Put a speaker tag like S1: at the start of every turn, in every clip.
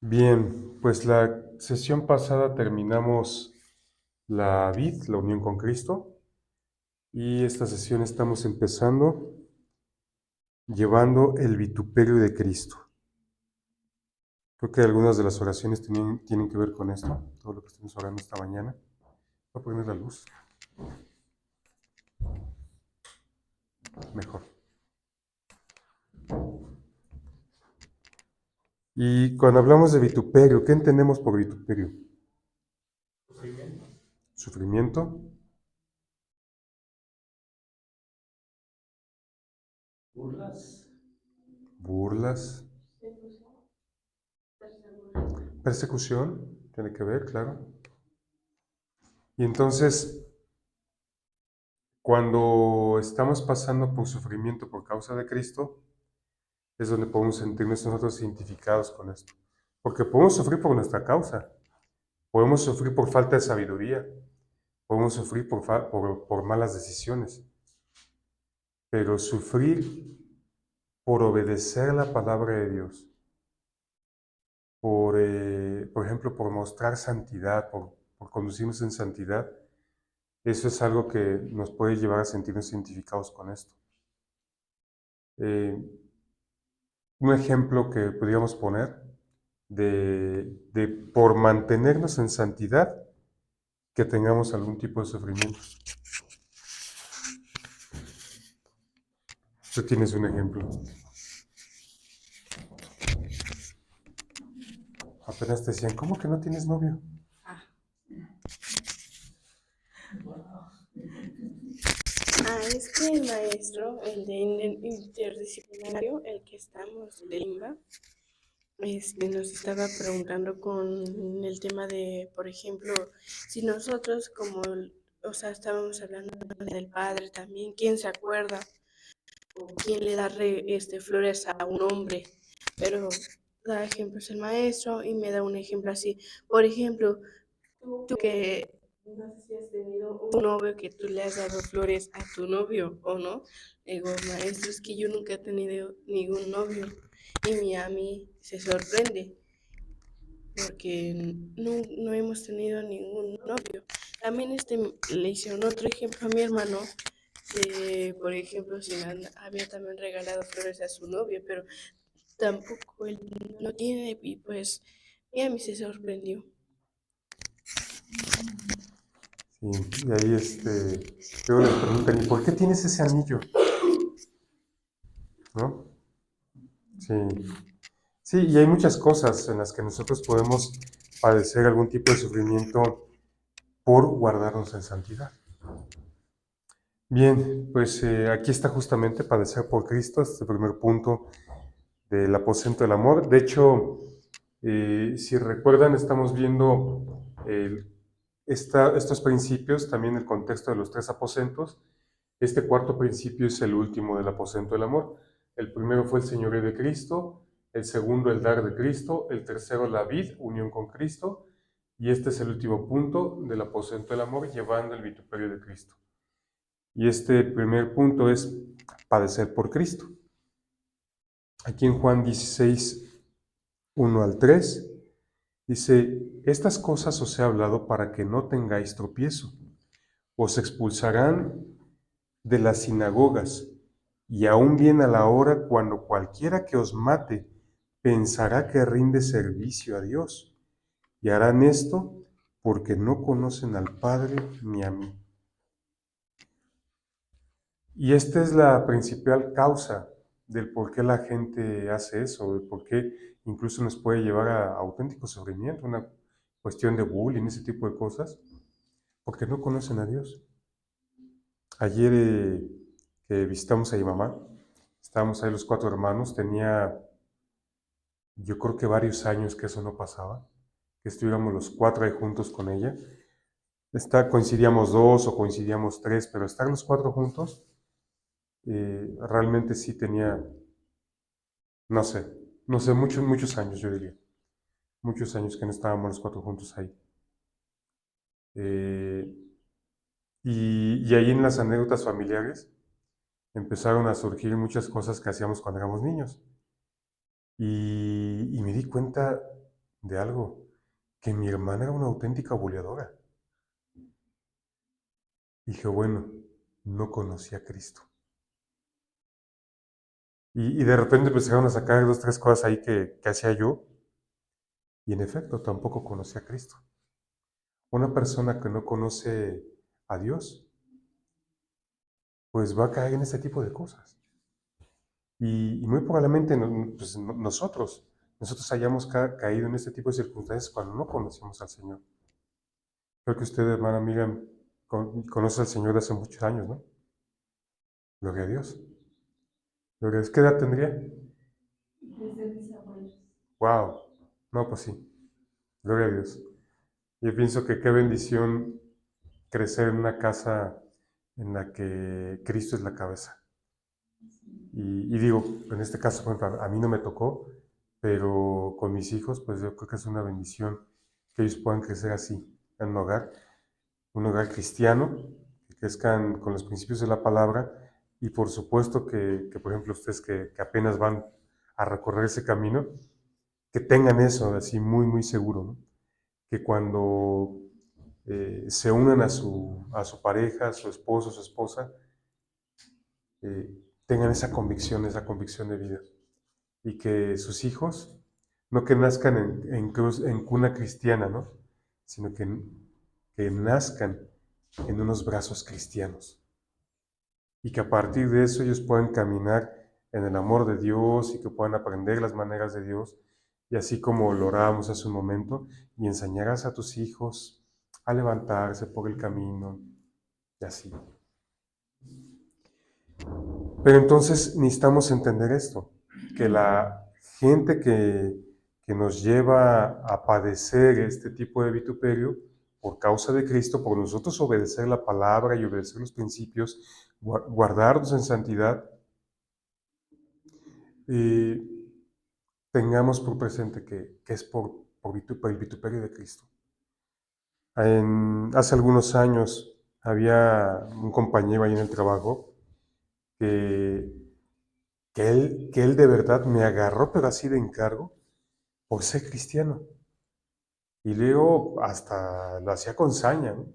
S1: Bien, pues la sesión pasada terminamos la vid, la unión con Cristo, y esta sesión estamos empezando llevando el vituperio de Cristo. Creo que algunas de las oraciones tienen que ver con esto, todo lo que estuvimos orando esta mañana. Voy a poner la luz, mejor. Y cuando hablamos de vituperio, ¿qué entendemos por vituperio?
S2: Sufrimiento.
S1: Sufrimiento,
S2: Burlas.
S1: burlas, persecución, tiene que ver, claro. Y entonces, cuando estamos pasando por sufrimiento por causa de Cristo, es donde podemos sentirnos nosotros identificados con esto. Porque podemos sufrir por nuestra causa, podemos sufrir por falta de sabiduría, podemos sufrir por malas decisiones, pero sufrir por obedecer la palabra de Dios, por ejemplo, por mostrar santidad, por conducirnos en santidad, eso es algo que nos puede llevar a sentirnos identificados con esto. Eh, un ejemplo que podríamos poner de por mantenernos en santidad que tengamos algún tipo de sufrimiento. Tú tienes un ejemplo. Apenas te decían, ¿cómo que no tienes novio?
S3: Es que el maestro, el de interdisciplinario, el que estamos de Limba, nos estaba preguntando con el tema de, por ejemplo, si nosotros o sea, estábamos hablando del padre también, ¿quién se acuerda? ¿O quién le da flores a un hombre? Pero da ejemplos el maestro y me da un ejemplo así. Por ejemplo, tú que no sé si has tenido un novio que tú le has dado flores a tu novio o no. Digo, maestro, es que yo nunca he tenido ningún novio. Y a mí se sorprende porque no hemos tenido ningún novio. También le hicieron otro ejemplo a mi hermano, que por ejemplo había también regalado flores a su novio, pero tampoco él no tiene y pues y a mí se sorprendió.
S1: Sí, y ahí luego les preguntan, ¿y por qué tienes ese anillo? ¿No? Sí. Sí, y hay muchas cosas en las que nosotros podemos padecer algún tipo de sufrimiento por guardarnos en santidad. Bien, pues aquí está justamente padecer por Cristo, este es el primer punto del aposento del amor. De hecho, si recuerdan, estamos viendo estos principios también en el contexto de los tres aposentos. Este cuarto principio es el último del aposento del amor. El primero fue el señorío de Cristo, el segundo el dar de Cristo, el tercero la vid, unión con Cristo, y este es el último punto del aposento del amor, llevando el vituperio de Cristo. Y este primer punto es padecer por Cristo. Aquí en Juan 16, 1 al 3, dice, estas cosas os he hablado para que no tengáis tropiezo. Os expulsarán de las sinagogas, y aún viene a la hora cuando cualquiera que os mate pensará que rinde servicio a Dios, y harán esto porque no conocen al Padre ni a mí. Y esta es la principal causa del por qué la gente hace eso, de por qué incluso nos puede llevar a auténtico sufrimiento, una cuestión de bullying, ese tipo de cosas, porque no conocen a Dios. Ayer que visitamos a mi mamá, estábamos ahí los cuatro hermanos, tenía yo creo que varios años que eso no pasaba, que estuviéramos los cuatro ahí juntos con ella. Coincidíamos dos o coincidíamos tres, pero estar los cuatro juntos, realmente sí tenía, no sé, no sé, muchos años yo diría, muchos años que no estábamos los cuatro juntos ahí. Eh, y ahí en las anécdotas familiares empezaron a surgir muchas cosas que hacíamos cuando éramos niños. Y me di cuenta de algo, que mi hermana era una auténtica buleadora. Dije, bueno, no conocía a Cristo. Y de repente empezaron a sacar 2, 3 cosas ahí que hacía yo, y en efecto, tampoco conocía a Cristo. Una persona que no conoce a Dios, pues va a caer en este tipo de cosas. Y muy probablemente pues, nosotros hayamos caído en este tipo de circunstancias cuando no conocemos al Señor. Creo que usted, hermana amiga, conoce al Señor de hace muchos años, ¿no? Gloria a Dios. Gloria a Dios. ¿Qué edad tendría?
S4: Desde mis abuelos.
S1: Wow. No, pues sí. Gloria a Dios. Yo pienso que qué bendición crecer en una casa en la que Cristo es la cabeza. Y digo, en este caso, por ejemplo, a mí no me tocó, pero con mis hijos, pues yo creo que es una bendición que ellos puedan crecer así, en un hogar cristiano, que crezcan con los principios de la palabra, y por supuesto que por ejemplo, ustedes que apenas van a recorrer ese camino, que tengan eso así muy, muy seguro, ¿no? Que cuando se unan a su pareja, a su esposo, su esposa, eh, tengan esa convicción de vida. Y que sus hijos, no que nazcan en cuna cristiana, ¿no? Sino que nazcan en unos brazos cristianos. Y que a partir de eso ellos puedan caminar en el amor de Dios y que puedan aprender las maneras de Dios. Y así como lo orábamos hace un momento, y enseñarás a tus hijos a levantarse por el camino, y así. Pero entonces necesitamos entender esto, que la gente que nos lleva a padecer este tipo de vituperio por causa de Cristo, por nosotros obedecer la palabra y obedecer los principios, guardarnos en santidad, tengamos por presente que es por el vituperio de Cristo. Hace algunos años había un compañero ahí en el trabajo que él de verdad me agarró, pero así de encargo, por ser cristiano. Y luego hasta lo hacía con saña, ¿no?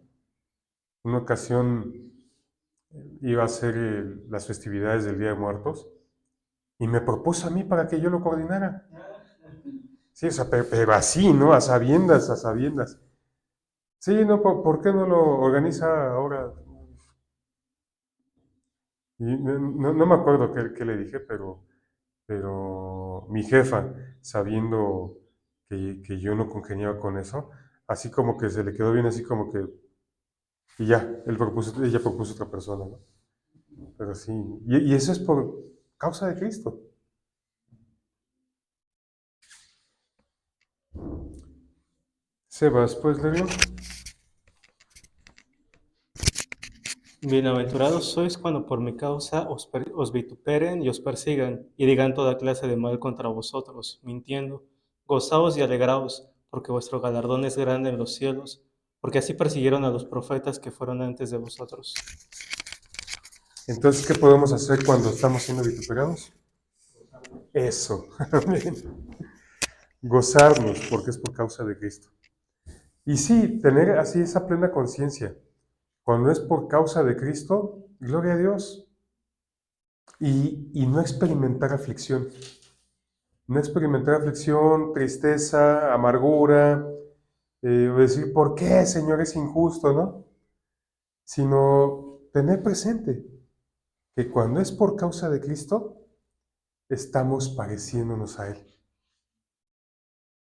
S1: Una ocasión iba a ser las festividades del Día de Muertos y me propuso a mí para que yo lo coordinara. Sí, o sea, pero así, ¿no? A sabiendas, a sabiendas. Sí, no, ¿por qué no lo organiza ahora? Y no me acuerdo qué le dije, pero mi jefa, sabiendo que yo no congeniaba con eso, así como que se le quedó bien, así como que, y ya, ella propuso otra persona, ¿no? Pero sí, y eso es por causa de Cristo. Sebas, pues le digo,
S5: Bienaventurados sois cuando por mi causa os vituperen y os persigan, y digan toda clase de mal contra vosotros, mintiendo. Gozaos y alegraos, porque vuestro galardón es grande en los cielos, porque así persiguieron a los profetas que fueron antes de vosotros.
S1: entonces, ¿qué podemos hacer cuando estamos siendo vituperados? Eso, amén. Gozarnos, porque es por causa de Cristo. Y sí, tener así esa plena conciencia. Cuando es por causa de Cristo, gloria a Dios. Y no experimentar aflicción. No experimentar aflicción, tristeza, amargura, o decir, ¿por qué, Señor, es injusto, no? Sino tener presente que cuando es por causa de Cristo, estamos pareciéndonos a Él.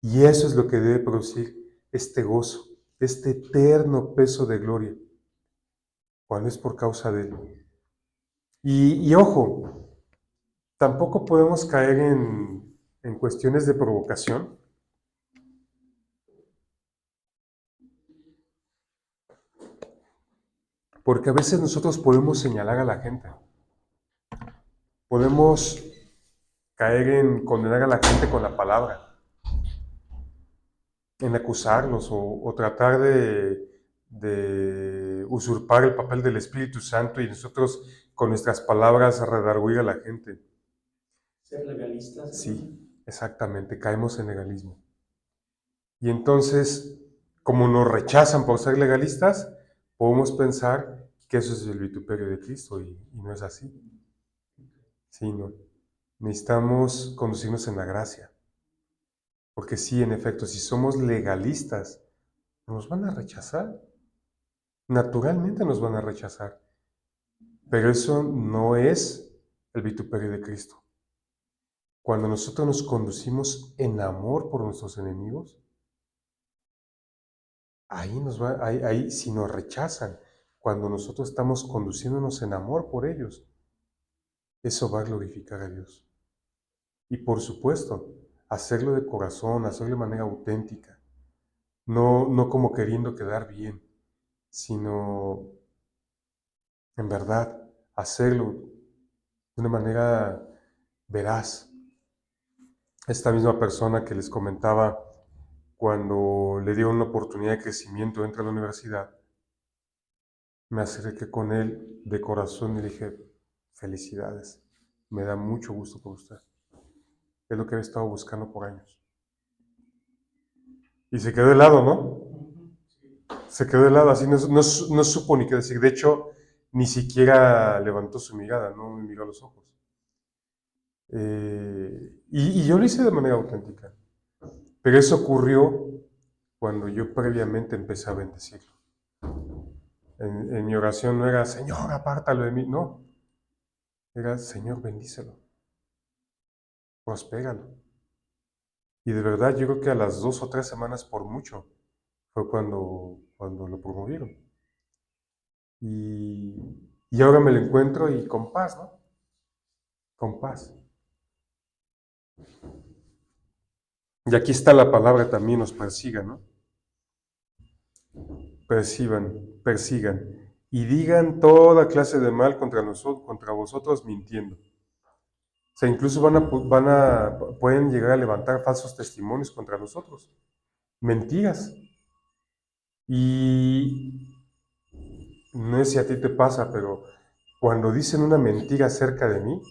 S1: Y eso es lo que debe producir este gozo, este eterno peso de gloria, cuando es por causa de Él. Y ojo, tampoco podemos caer en cuestiones de provocación, porque a veces nosotros podemos señalar a la gente, podemos caer en condenar a la gente con la palabra, en acusarlos o tratar de usurpar el papel del Espíritu Santo y nosotros con nuestras palabras redarguir a la gente.
S2: Ser legalistas.
S1: Sí, exactamente, caemos en legalismo. Y entonces, como nos rechazan por ser legalistas, podemos pensar que eso es el vituperio de Cristo y no es así. Sí, no. Necesitamos conducirnos en la gracia. Porque sí, en efecto, si somos legalistas, nos van a rechazar. Naturalmente nos van a rechazar. Pero eso no es el vituperio de Cristo. Cuando nosotros nos conducimos en amor por nuestros enemigos, ahí si nos rechazan, cuando nosotros estamos conduciéndonos en amor por ellos, eso va a glorificar a Dios. Y por supuesto, hacerlo de corazón, hacerlo de manera auténtica, no como queriendo quedar bien, sino en verdad hacerlo de una manera veraz. Esta misma persona que les comentaba, cuando le dio una oportunidad de crecimiento dentro de la universidad, me acerqué con él de corazón y le dije, felicidades, me da mucho gusto por usted. Es lo que he estado buscando por años. Y se quedó helado, ¿no? Se quedó helado, así no supo ni qué decir. De hecho, ni siquiera levantó su mirada, no me miró a los ojos. Y yo lo hice de manera auténtica. Pero eso ocurrió cuando yo previamente empecé a bendecirlo. En mi oración no era, Señor, apártalo de mí. No, era, Señor, bendícelo. Prospéralo. Y de verdad, yo creo que a las 2 o 3 semanas por mucho fue cuando lo promovieron. Y ahora me lo encuentro y con paz, ¿no? Con paz. Y aquí está la palabra también, nos persigan, ¿no? Persigan, y digan toda clase de mal contra nosotros, contra vosotros mintiendo. O sea, incluso pueden llegar a levantar falsos testimonios contra nosotros. Mentiras. Y no sé si a ti te pasa, pero cuando dicen una mentira acerca de mí,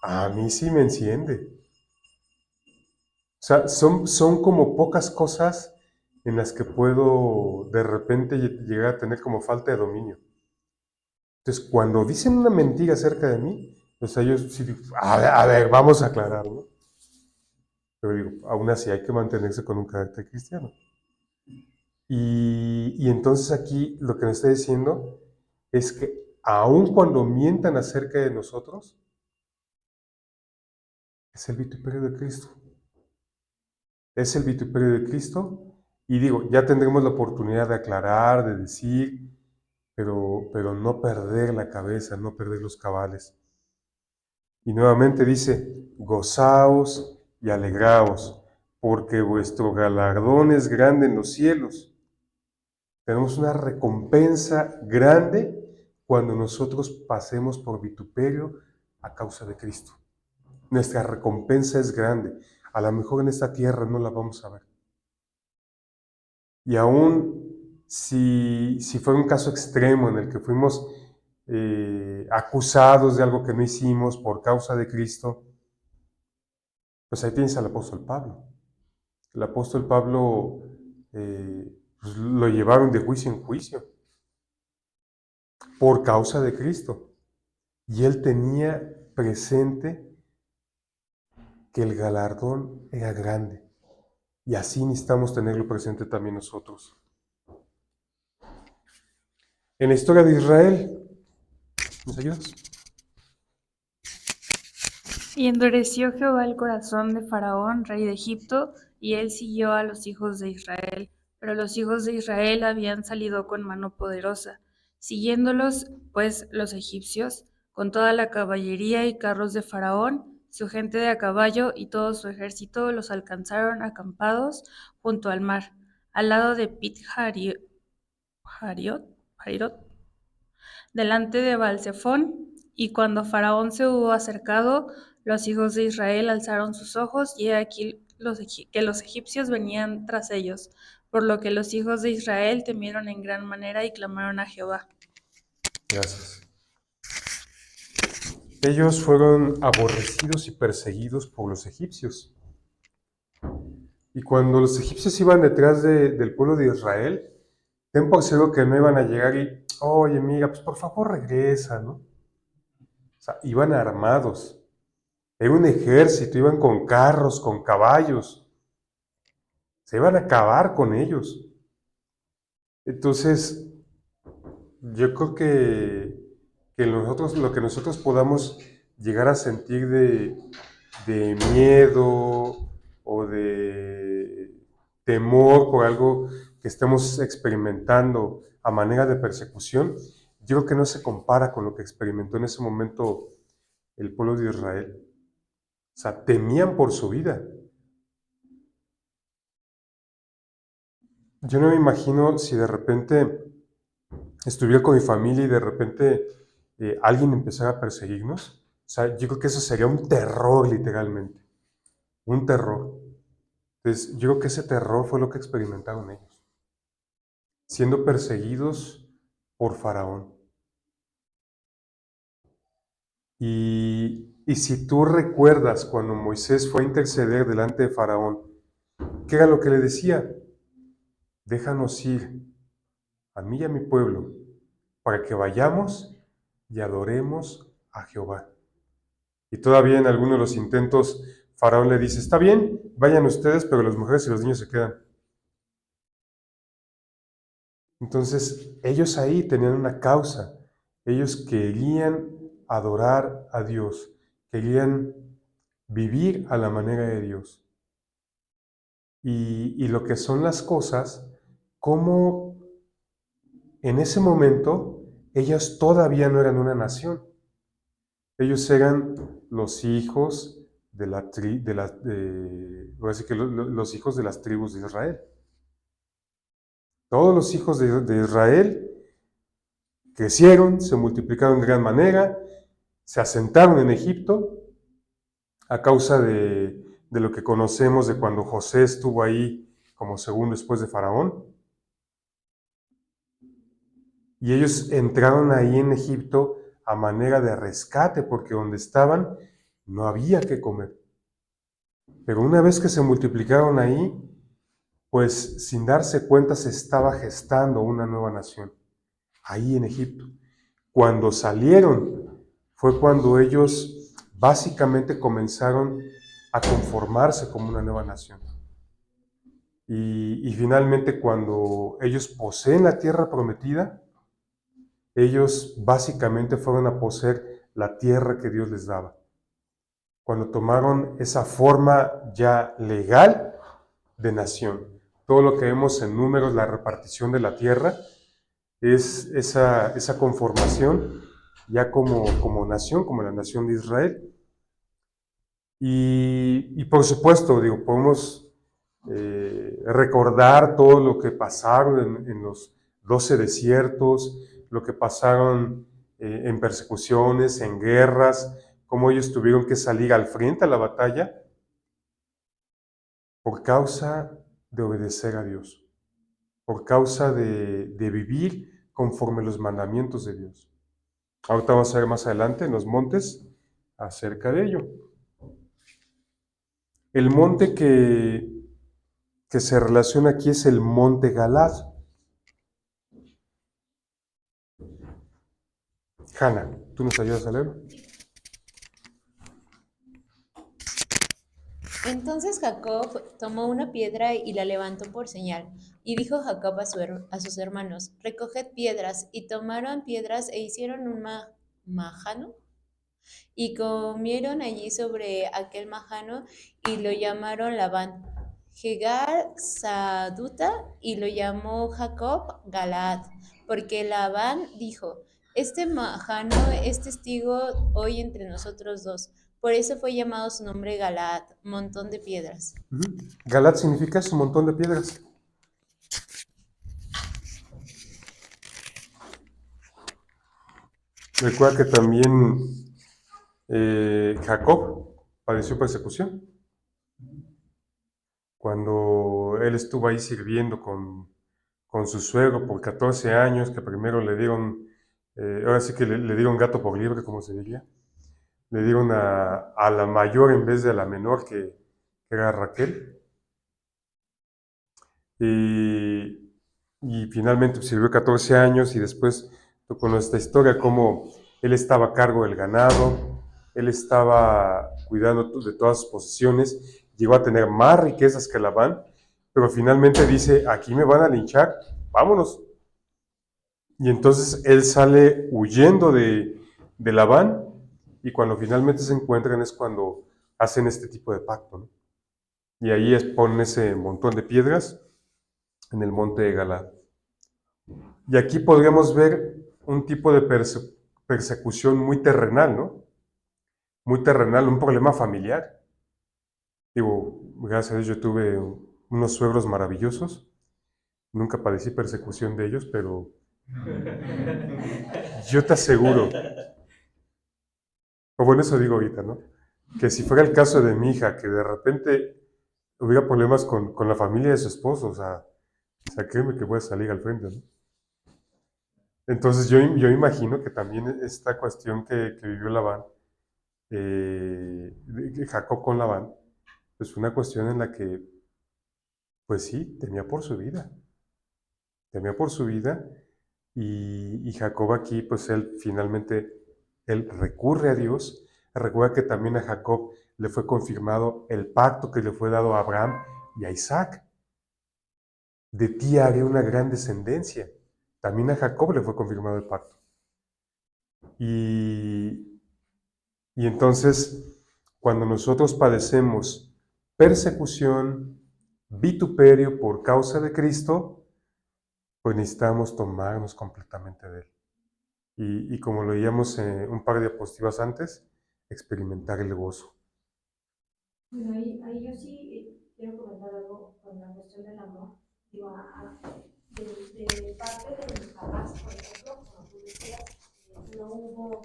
S1: a mí sí me enciende. O sea, son como pocas cosas en las que puedo de repente llegar a tener como falta de dominio. Entonces, cuando dicen una mentira acerca de mí, o sea, yo sí digo, a ver, vamos a aclarar, ¿no? Pero digo, aún así hay que mantenerse con un carácter cristiano. Y entonces aquí lo que nos está diciendo es que aun cuando mientan acerca de nosotros, es el vituperio de Cristo. Es el vituperio de Cristo. Y digo, ya tendremos la oportunidad de aclarar, de decir, pero no perder la cabeza, no perder los cabales. Y nuevamente dice, gozaos y alegraos, porque vuestro galardón es grande en los cielos. Tenemos una recompensa grande cuando nosotros pasemos por vituperio a causa de Cristo. Nuestra recompensa es grande. A lo mejor en esta tierra no la vamos a ver. Y aún si fuera un caso extremo en el que fuimos acusados de algo que no hicimos por causa de Cristo, pues ahí tienes al apóstol Pablo. El apóstol Pablo pues lo llevaron de juicio en juicio por causa de Cristo. Y él tenía presente que el galardón era grande. Y así necesitamos tenerlo presente también nosotros. En la historia de Israel, ¿nos ayudas?
S4: Y endureció Jehová el corazón de Faraón, rey de Egipto, y él siguió a los hijos de Israel. Pero los hijos de Israel habían salido con mano poderosa, siguiéndolos pues los egipcios, con toda la caballería y carros de Faraón, su gente de a caballo y todo su ejército los alcanzaron acampados junto al mar, al lado de Pit-Hariot, delante de Baal-Zephón. Y cuando Faraón se hubo acercado, los hijos de Israel alzaron sus ojos, y he aquí que los egipcios venían tras ellos, por lo que los hijos de Israel temieron en gran manera y clamaron a Jehová.
S1: Gracias. Ellos fueron aborrecidos y perseguidos por los egipcios. Y cuando los egipcios iban detrás del pueblo de Israel, ten por seguro que no iban a llegar y, oye, mira, pues por favor regresa, ¿no? O sea, iban armados. Era un ejército, iban con carros, con caballos. Se iban a acabar con ellos. Entonces, yo creo que lo que nosotros podamos llegar a sentir de miedo o de temor por algo que estemos experimentando a manera de persecución, yo creo que no se compara con lo que experimentó en ese momento el pueblo de Israel. O sea, temían por su vida. Yo no me imagino si de repente estuviera con mi familia y de repente alguien empezara a perseguirnos. O sea, yo creo que eso sería un terror literalmente. Un terror. Entonces, yo creo que ese terror fue lo que experimentaron ellos, siendo perseguidos por Faraón. Y si tú recuerdas cuando Moisés fue a interceder delante de Faraón, ¿qué era lo que le decía? Déjanos ir a mí y a mi pueblo para que vayamos y adoremos a Jehová. Y todavía en alguno de los intentos, Faraón le dice, está bien, vayan ustedes, pero las mujeres y los niños se quedan. Entonces, ellos ahí tenían una causa. Ellos querían adorar a Dios, querían vivir a la manera de Dios. Y lo que son las cosas, como en ese momento ellos todavía no eran una nación. Ellos eran los hijos ahora sí que los hijos de las tribus de Israel. Todos los hijos de Israel crecieron, se multiplicaron de gran manera, se asentaron en Egipto a causa de lo que conocemos de cuando José estuvo ahí como segundo después de Faraón. Y ellos entraron ahí en Egipto a manera de rescate, porque donde estaban no había que comer. Pero una vez que se multiplicaron ahí, pues sin darse cuenta se estaba gestando una nueva nación, ahí en Egipto. Cuando salieron, fue cuando ellos básicamente comenzaron a conformarse como una nueva nación. Y finalmente cuando ellos poseen la tierra prometida, ellos básicamente fueron a poseer la tierra que Dios les daba. Cuando tomaron esa forma ya legal de nación. Todo lo que vemos en números, la repartición de la tierra, es esa conformación ya como nación, como la nación de Israel. Y por supuesto, digo, podemos recordar todo lo que pasaron en los 12 desiertos, lo que pasaron en persecuciones, en guerras, cómo ellos tuvieron que salir al frente a la batalla por causa de obedecer a Dios, por causa de vivir conforme los mandamientos de Dios. Ahorita vamos a ver más adelante en los montes acerca de ello. El monte que se relaciona aquí es el monte Galad. Hanna, ¿tú nos ayudas a leer?
S6: Entonces Jacob tomó una piedra y la levantó por señal. Y dijo Jacob a sus hermanos, recoged piedras. Y tomaron piedras e hicieron un majano. Y comieron allí sobre aquel majano y lo llamaron Labán. Jegar Saduta y lo llamó Jacob Galaad, porque Labán dijo, este majano es testigo hoy entre nosotros dos. Por eso fue llamado su nombre Galaad, montón de piedras.
S1: Galad significa eso, montón de piedras. Recuerda que también Jacob padeció persecución. Cuando él estuvo ahí sirviendo con su suegro por 14 años, que primero le dieron, ahora sí que le dieron gato por liebre, como se diría. Le dieron a la mayor en vez de a la menor, que era Raquel. y finalmente sirvió 14 años y después tú conoces esta historia, cómo él estaba a cargo del ganado, él estaba cuidando de todas sus posesiones, llegó a tener más riquezas que Labán, pero finalmente dice, aquí me van a linchar, vámonos. Y entonces él sale huyendo de Labán y cuando finalmente se encuentran es cuando hacen este tipo de pacto, ¿no? Y ahí ponen ese montón de piedras en el monte de Galaad. Y aquí podríamos ver un tipo de persecución muy terrenal, ¿no? Muy terrenal, un problema familiar. Digo, gracias a Dios yo tuve unos suegros maravillosos. Nunca padecí persecución de ellos, pero yo te aseguro, o bueno, eso digo ahorita, ¿no? Que si fuera el caso de mi hija, que de repente hubiera problemas con la familia de su esposo, o sea, créeme que voy a salir al frente, ¿no? Entonces yo imagino que también esta cuestión que vivió Labán, Jacob con Labán, pues fue una cuestión en la que, pues sí, temía por su vida, y Jacob aquí, pues él finalmente, él recurre a Dios. Recuerda que también a Jacob le fue confirmado el pacto que le fue dado a Abraham y a Isaac. De ti haré una gran descendencia. También a Jacob le fue confirmado el pacto. Y entonces, cuando nosotros padecemos persecución, vituperio por causa de Cristo, pues necesitamos tomarnos completamente de Él. Y como lo leíamos un par de diapositivas antes, experimentar el gozo.
S7: Bueno, ahí yo sí quiero comentar algo con la cuestión del amor. Digo, de parte de mis papás, por ejemplo, como tú decías, no hubo,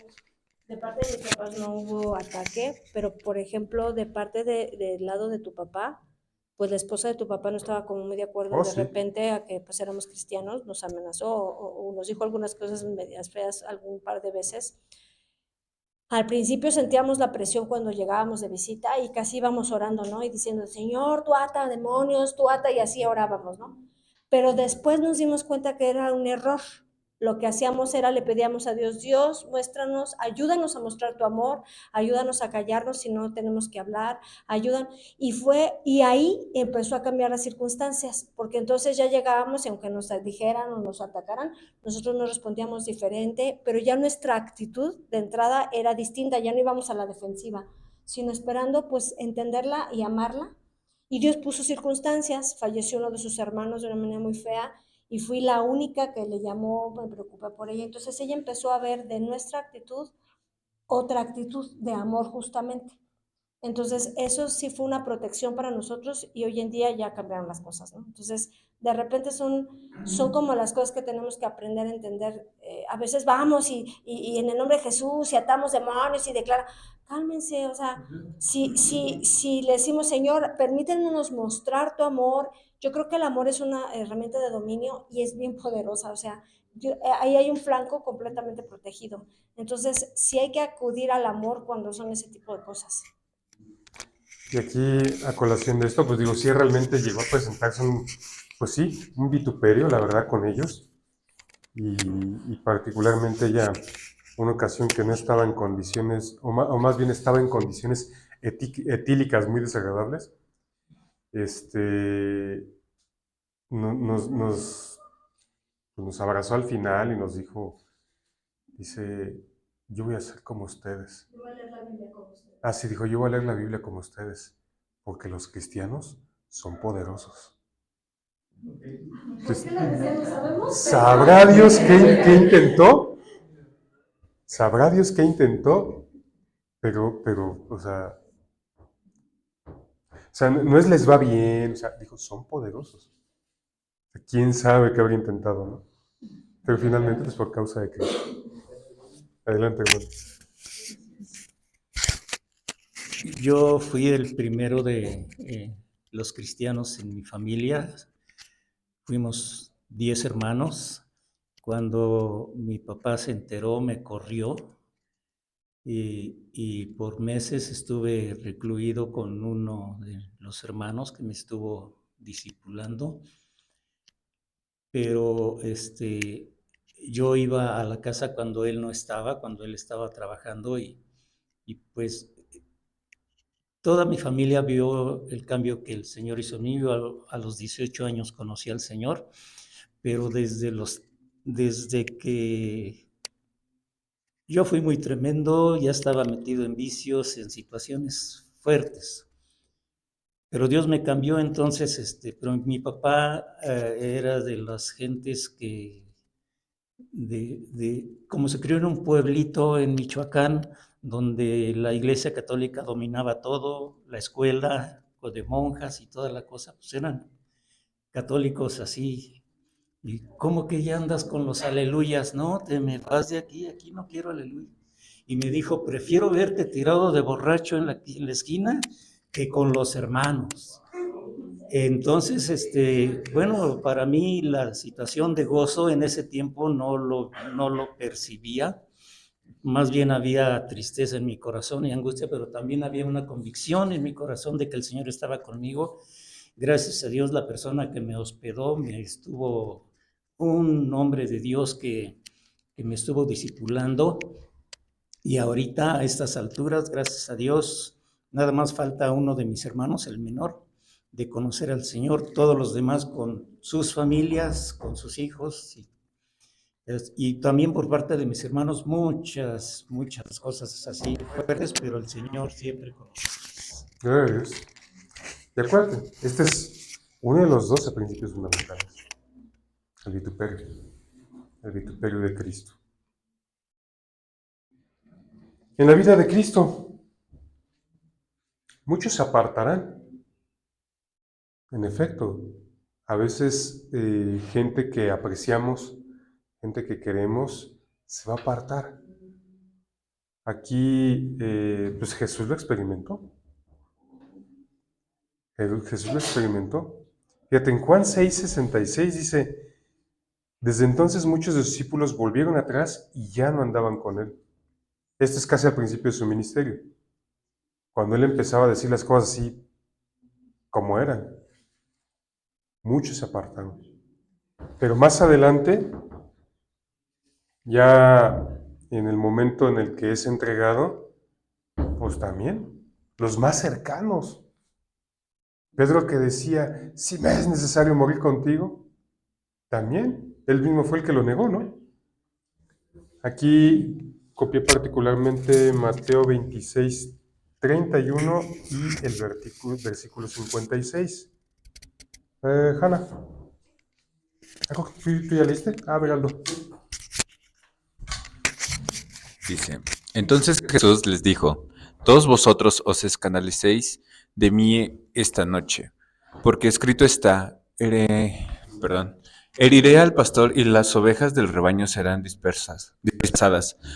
S7: de parte de mis papás no hubo ataque, pero por ejemplo, de parte del lado de tu papá, pues la esposa de tu papá no estaba como muy de acuerdo
S1: Oh,
S7: de
S1: sí.
S7: repente a que pues éramos cristianos, nos amenazó o nos dijo algunas cosas medias feas algún par de veces. Al principio sentíamos la presión cuando llegábamos de visita y casi íbamos orando, ¿no? Y diciendo, Señor, tú ata demonios, tú ata, y así orábamos, ¿no? Pero después nos dimos cuenta que era un error. Lo que hacíamos era le pedíamos a Dios, Dios, muéstranos, ayúdanos a mostrar tu amor, ayúdanos a callarnos si no tenemos que hablar, ayúdanos. Y ahí empezó a cambiar las circunstancias, porque entonces ya llegábamos y aunque nos dijeran o nos atacaran, nosotros nos respondíamos diferente, pero ya nuestra actitud de entrada era distinta, ya no íbamos a la defensiva, sino esperando pues entenderla y amarla. Y Dios puso circunstancias, falleció uno de sus hermanos de una manera muy fea y fui la única que le llamó, me preocupé por ella. Entonces ella empezó a ver de nuestra actitud otra actitud de amor justamente. Entonces, eso sí fue una protección para nosotros y hoy en día ya cambiaron las cosas, ¿no? Entonces, de repente son como las cosas que tenemos que aprender a entender. A veces vamos y en el nombre de Jesús y atamos demonios y declara, cálmense, o sea, si le decimos, Señor, permítenos mostrar tu amor, yo creo que el amor es una herramienta de dominio y es bien poderosa, o sea, ahí hay un flanco completamente protegido. Entonces, sí hay que acudir al amor cuando son ese tipo de cosas.
S1: Y aquí, a colación de esto, pues digo, sí realmente llegó a presentarse pues sí, un vituperio, la verdad, con ellos. Y particularmente ella, una ocasión que no estaba en condiciones, o más bien estaba en condiciones etílicas muy desagradables, nos, nos abrazó al final y nos dice, yo voy a ser como ustedes.
S7: Yo voy a leer la Biblia con ustedes.
S1: Ah, sí, dijo, yo voy a leer la Biblia como ustedes, porque los cristianos son poderosos.
S7: ¿Por qué lo decía? No sabemos.
S1: ¿Sabrá Dios qué intentó? ¿Sabrá Dios qué intentó? Pero, no es les va bien, o sea, dijo, son poderosos. ¿Quién sabe qué habría intentado, no? Pero finalmente es por causa de Cristo. Adelante, hermano.
S2: Yo fui el primero de los cristianos en mi familia. Fuimos 10 hermanos. Cuando mi papá se enteró, me corrió y por meses estuve recluido con uno de los hermanos que me estuvo discipulando. pero yo iba a la casa cuando él no estaba, cuando él estaba trabajando y pues toda mi familia vio el cambio que el Señor hizo en mí. Yo a los 18 años conocí al Señor, pero desde que yo fui muy tremendo, ya estaba metido en vicios, en situaciones fuertes. Pero Dios me cambió entonces, pero mi papá era de las gentes como se crió en un pueblito en Michoacán, donde la iglesia católica dominaba todo, la escuela de monjas y toda la cosa, pues eran católicos así. ¿Y cómo que ya andas con los aleluyas? No, te me vas de aquí no quiero aleluya. Y me dijo, prefiero verte tirado de borracho en la esquina que con los hermanos. Entonces, bueno, para mí la situación de gozo en ese tiempo no lo percibía, más bien había tristeza en mi corazón y angustia, pero también había una convicción en mi corazón de que el Señor estaba conmigo. Gracias a Dios, la persona que me hospedó estuvo un hombre de Dios que me estuvo discipulando, y ahorita a estas alturas, gracias a Dios, nada más falta uno de mis hermanos, el menor, de conocer al Señor, todos los demás con sus familias, con sus hijos, y también por parte de mis hermanos muchas cosas así fuertes, pero el Señor siempre con nosotros.
S1: Gloria a Dios. De acuerdo, este es uno de los 12 principios fundamentales. El vituperio de Cristo. En la vida de Cristo, muchos se apartarán. En efecto, a veces gente que apreciamos, gente que queremos, se va a apartar. Aquí, pues Jesús lo experimentó. Jesús lo experimentó. Fíjate, en Juan 6:66 dice, desde entonces muchos de sus discípulos volvieron atrás y ya no andaban con él. Esto es casi al principio de su ministerio, cuando él empezaba a decir las cosas así como eran. Muchos se apartaron. Pero más adelante, ya en el momento en el que es entregado, pues también, los más cercanos. Pedro que decía, si me es necesario morir contigo, también, él mismo fue el que lo negó, ¿no? Aquí copié particularmente Mateo 26:31 y el versículo 56. Hanna, ¿tú ya leíste? A ver, Aldo.
S8: Dice, entonces Jesús les dijo, todos vosotros os escandalicéis de mí esta noche, porque escrito está, heriré al pastor y las ovejas del rebaño serán dispersadas.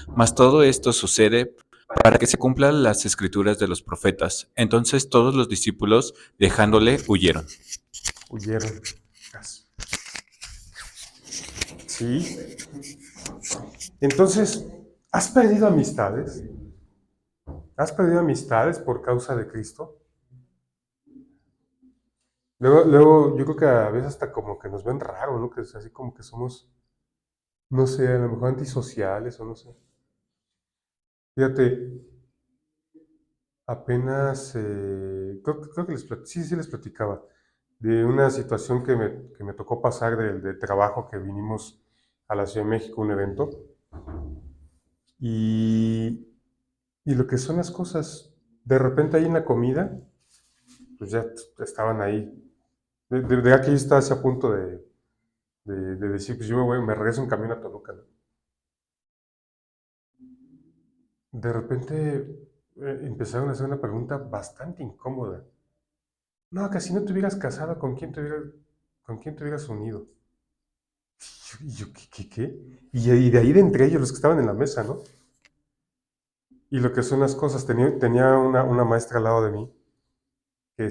S8: Mas todo esto sucede para que se cumplan las escrituras de los profetas. Entonces todos los discípulos, dejándole, huyeron.
S1: Huyeron. Sí. Entonces, ¿has perdido amistades? ¿Has perdido amistades por causa de Cristo? Luego, yo creo que a veces hasta como que nos ven raro, ¿no? Que es así como que somos, no sé, a lo mejor antisociales o no sé. Fíjate, apenas, creo que sí les platicaba de una situación que me tocó pasar de trabajo que vinimos a la Ciudad de México, un evento. Y lo que son las cosas, de repente ahí en la comida, pues ya estaban ahí. De verdad que yo estaba así a punto de decir, pues yo me regreso en camión a Toluca, ¿no? De repente empezaron a hacer una pregunta bastante incómoda. No, que si no te hubieras casado, ¿con quién te hubieras unido? Y yo, ¿qué? Y de ahí de entre ellos, los que estaban en la mesa, ¿no? Y lo que son las cosas, tenía una maestra al lado de mí, que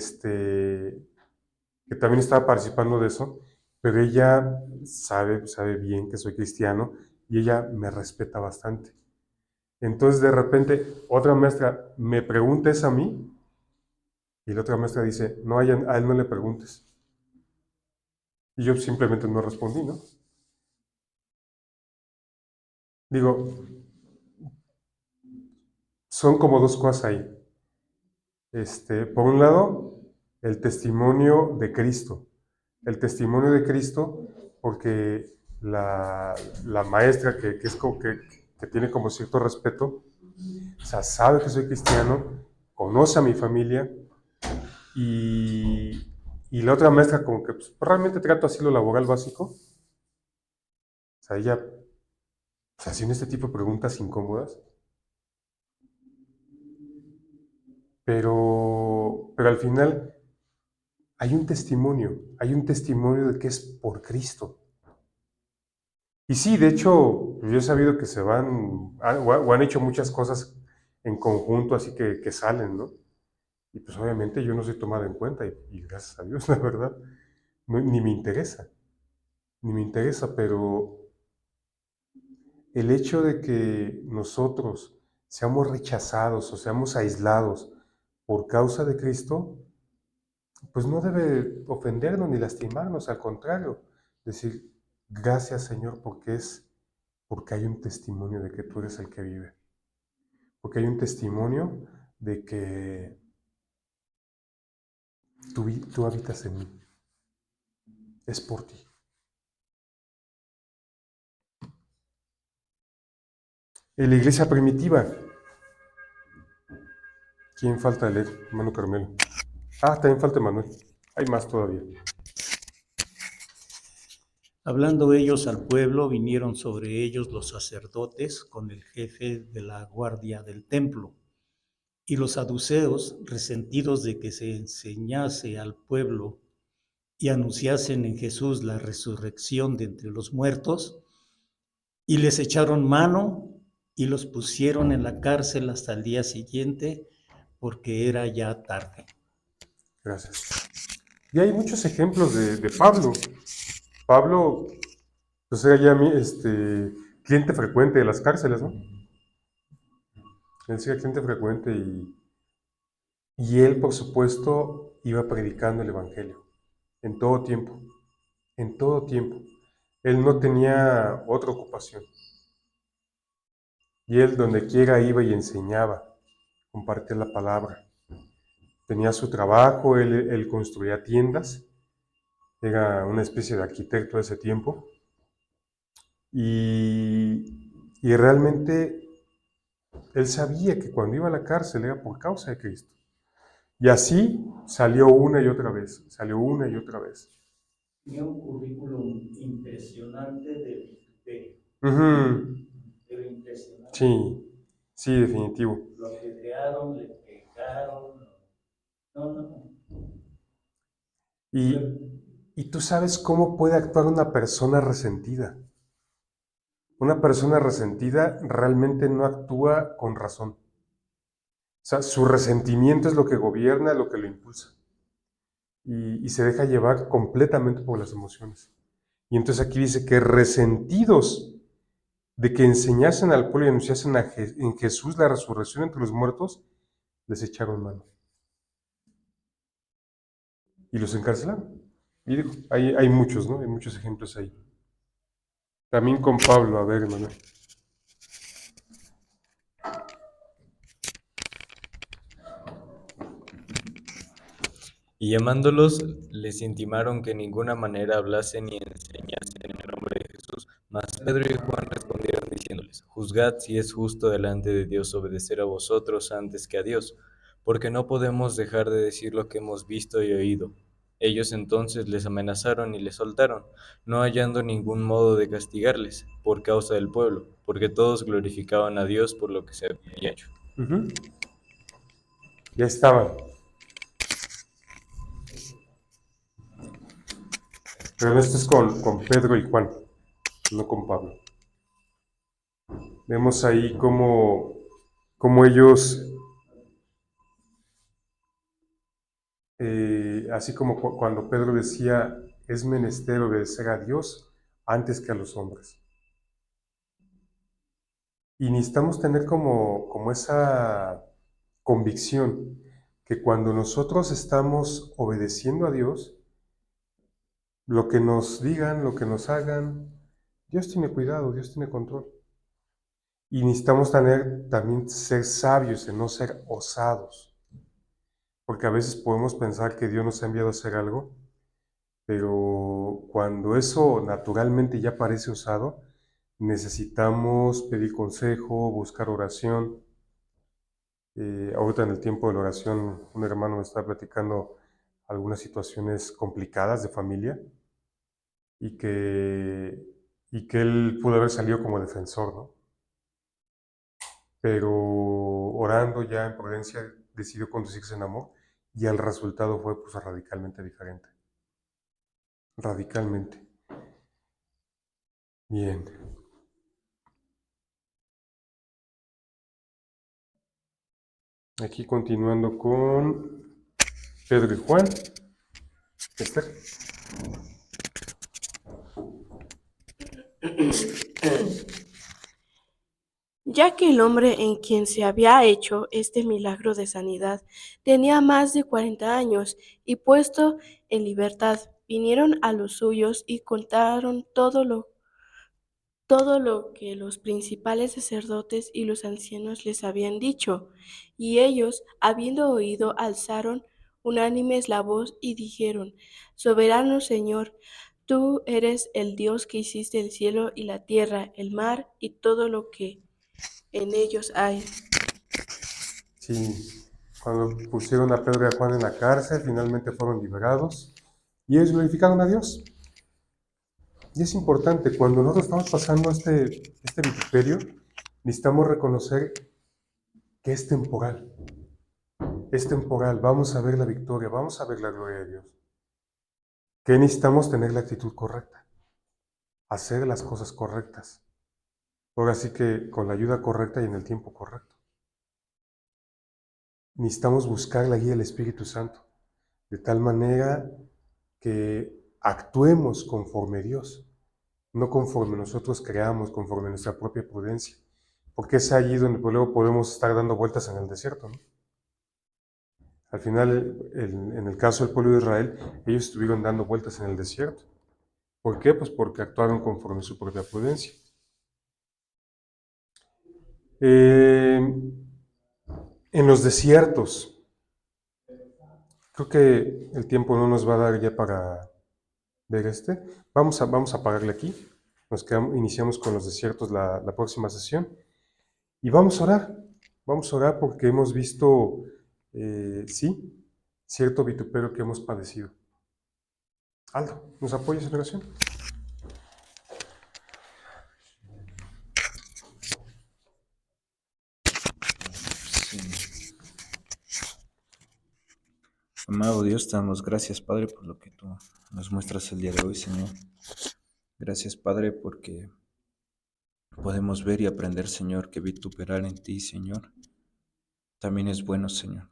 S1: también estaba participando de eso, pero ella sabe bien que soy cristiano y ella me respeta bastante. Entonces de repente otra maestra me pregunta eso a mí y la otra maestra dice, no, a él no le preguntes. Y yo simplemente no respondí, ¿no? Digo, son como dos cosas ahí. Por un lado, el testimonio de Cristo. El testimonio de Cristo, porque la maestra que es como que tiene como cierto respeto, o sea, sabe que soy cristiano, conoce a mi familia, y la otra maestra como que pues, realmente trato así lo laboral básico. O sea, ella haciendo este tipo de preguntas incómodas. Pero al final hay un testimonio de que es por Cristo. Y sí, de hecho, yo he sabido que se van, o han hecho muchas cosas en conjunto, así que salen, ¿no? Y pues obviamente yo no soy tomado en cuenta, y gracias a Dios, la verdad, ni me interesa, pero el hecho de que nosotros seamos rechazados o seamos aislados por causa de Cristo, pues no debe ofendernos ni lastimarnos, al contrario, decir, gracias Señor, porque hay un testimonio de que tú eres el que vive, porque hay un testimonio de que tú habitas en mí, es por ti. En la iglesia primitiva, ¿quién falta leer? Hermano Carmelo. También falta Manuel. Hay más todavía.
S2: Hablando ellos al pueblo, vinieron sobre ellos los sacerdotes con el jefe de la guardia del templo. Y los saduceos, resentidos de que se enseñase al pueblo y anunciasen en Jesús la resurrección de entre los muertos, y les echaron mano y los pusieron en la cárcel hasta el día siguiente, porque era ya tarde.
S1: Gracias. Y hay muchos ejemplos de Pablo. Pablo, pues era ya cliente frecuente de las cárceles, ¿no? Él era cliente frecuente y él, por supuesto, iba predicando el Evangelio en todo tiempo, en todo tiempo. Él no tenía otra ocupación. Y él donde quiera iba y enseñaba, compartía la palabra. Tenía su trabajo, él construía tiendas, era una especie de arquitecto de ese tiempo. Y realmente él sabía que cuando iba a la cárcel era por causa de Cristo. Y así salió una y otra vez,
S2: Tenía un currículum impresionante de vituperio,
S1: Ujú.
S2: pero impresionante.
S1: Sí, definitivo.
S2: Lo apedrearon, le pegaron. No.
S1: Y, y tú sabes cómo puede actuar una persona resentida. Una persona resentida realmente no actúa con razón. O sea, su resentimiento es lo que gobierna, lo que lo impulsa. Y se deja llevar completamente por las emociones. Y entonces aquí dice que resentidos de que enseñasen al pueblo y anunciasen en Jesús la resurrección entre los muertos, les echaron mano. Y los encarcelaron. Y digo, hay muchos, ¿no? Hay muchos ejemplos ahí. También con Pablo, a ver, Manuel.
S9: Y llamándolos, les intimaron que en ninguna manera hablasen ni enseñasen en el nombre de Jesús. Mas Pedro y Juan respondieron diciéndoles: Juzgad si es justo delante de Dios obedecer a vosotros antes que a Dios, porque no podemos dejar de decir lo que hemos visto y oído. Ellos entonces les amenazaron y les soltaron, no hallando ningún modo de castigarles, por causa del pueblo, porque todos glorificaban a Dios por lo que se había hecho.
S1: Ya estaban. Pero esto es con Pedro y Juan, no con Pablo. Vemos ahí cómo ellos, así como cuando Pedro decía, es menester obedecer a Dios antes que a los hombres. Y necesitamos tener como esa convicción que cuando nosotros estamos obedeciendo a Dios, lo que nos digan, lo que nos hagan, Dios tiene cuidado, Dios tiene control. Y necesitamos también ser sabios en no ser osados, porque a veces podemos pensar que Dios nos ha enviado a hacer algo, pero cuando eso naturalmente ya parece osado, necesitamos pedir consejo, buscar oración. Ahorita en el tiempo de la oración, un hermano me está platicando algunas situaciones complicadas de familia y que él pudo haber salido como defensor, ¿no? Pero orando ya en prudencia decidió conducirse en amor y el resultado fue pues radicalmente diferente. Radicalmente. Bien. Aquí continuando con Pedro y Juan. Esther.
S3: Ya que el hombre en quien se había hecho este milagro de sanidad tenía más de 40 años y puesto en libertad, vinieron a los suyos y contaron todo lo que los principales sacerdotes y los ancianos les habían dicho. Y ellos, habiendo oído, alzaron unánimes la voz y dijeron: Soberano Señor, tú eres el Dios que hiciste el cielo y la tierra, el mar y todo lo que en ellos hay.
S1: Sí, cuando pusieron a Pedro y a Juan en la cárcel, finalmente fueron liberados y ellos glorificaron a Dios. Y es importante, cuando nosotros estamos pasando este vituperio, necesitamos reconocer que es temporal. Es temporal, vamos a ver la victoria, vamos a ver la gloria de Dios. Que necesitamos tener la actitud correcta, hacer las cosas correctas. Ahora sí que con la ayuda correcta y en el tiempo correcto. Necesitamos buscar la guía del Espíritu Santo, de tal manera que actuemos conforme Dios, no conforme nosotros creamos, conforme nuestra propia prudencia, porque es allí donde luego podemos estar dando vueltas en el desierto, ¿no? Al final, en el caso del pueblo de Israel, ellos estuvieron dando vueltas en el desierto. ¿Por qué? Pues porque actuaron conforme su propia prudencia. En los desiertos, creo que el tiempo no nos va a dar ya para ver este. Vamos a pararle aquí. Iniciamos con los desiertos la próxima sesión. Y vamos a orar. Vamos a orar porque hemos visto, sí, cierto vituperio que hemos padecido. Aldo, ¿nos apoyas en oración?
S8: Sí. Amado Dios, te damos gracias, Padre, por lo que tú nos muestras el día de hoy, Señor. Gracias, Padre, porque podemos ver y aprender, Señor, que vituperar en ti, Señor, también es bueno, Señor.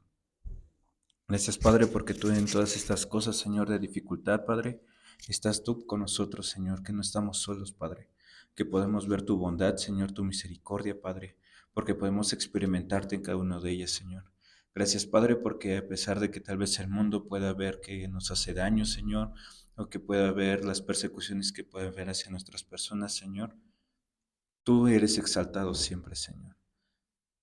S8: Gracias, Padre, porque tú en todas estas cosas, Señor, de dificultad, Padre, estás tú con nosotros, Señor, que no estamos solos, Padre, que podemos ver tu bondad, Señor, tu misericordia, Padre, porque podemos experimentarte en cada una de ellas, Señor. Gracias, Padre, porque a pesar de que tal vez el mundo pueda ver que nos hace daño, Señor, o que pueda ver las persecuciones que puede haber hacia nuestras personas, Señor, tú eres exaltado siempre, Señor.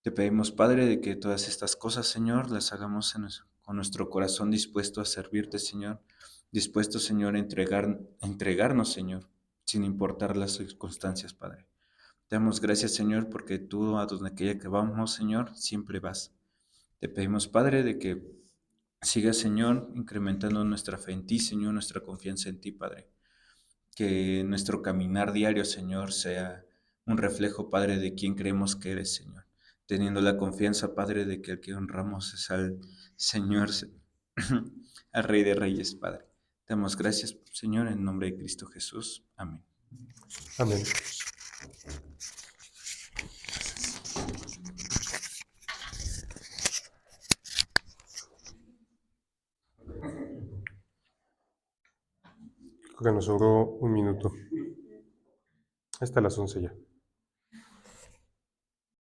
S8: Te pedimos, Padre, de que todas estas cosas, Señor, las hagamos con nuestro corazón dispuesto a servirte, Señor, dispuesto, Señor, a entregarnos, Señor, sin importar las circunstancias, Padre. Te damos gracias, Señor, porque tú a donde quiera que vamos, Señor, siempre vas. Te pedimos, Padre, de que sigas, Señor, incrementando nuestra fe en ti, Señor, nuestra confianza en ti, Padre. Que nuestro caminar diario, Señor, sea un reflejo, Padre, de quién creemos que eres, Señor. Teniendo la confianza, Padre, de que el que honramos es al Señor, al Rey de Reyes, Padre. Te damos gracias, Señor, en nombre de Cristo Jesús. Amén.
S1: Amén. Creo que nos sobró un minuto. Hasta las 11 ya.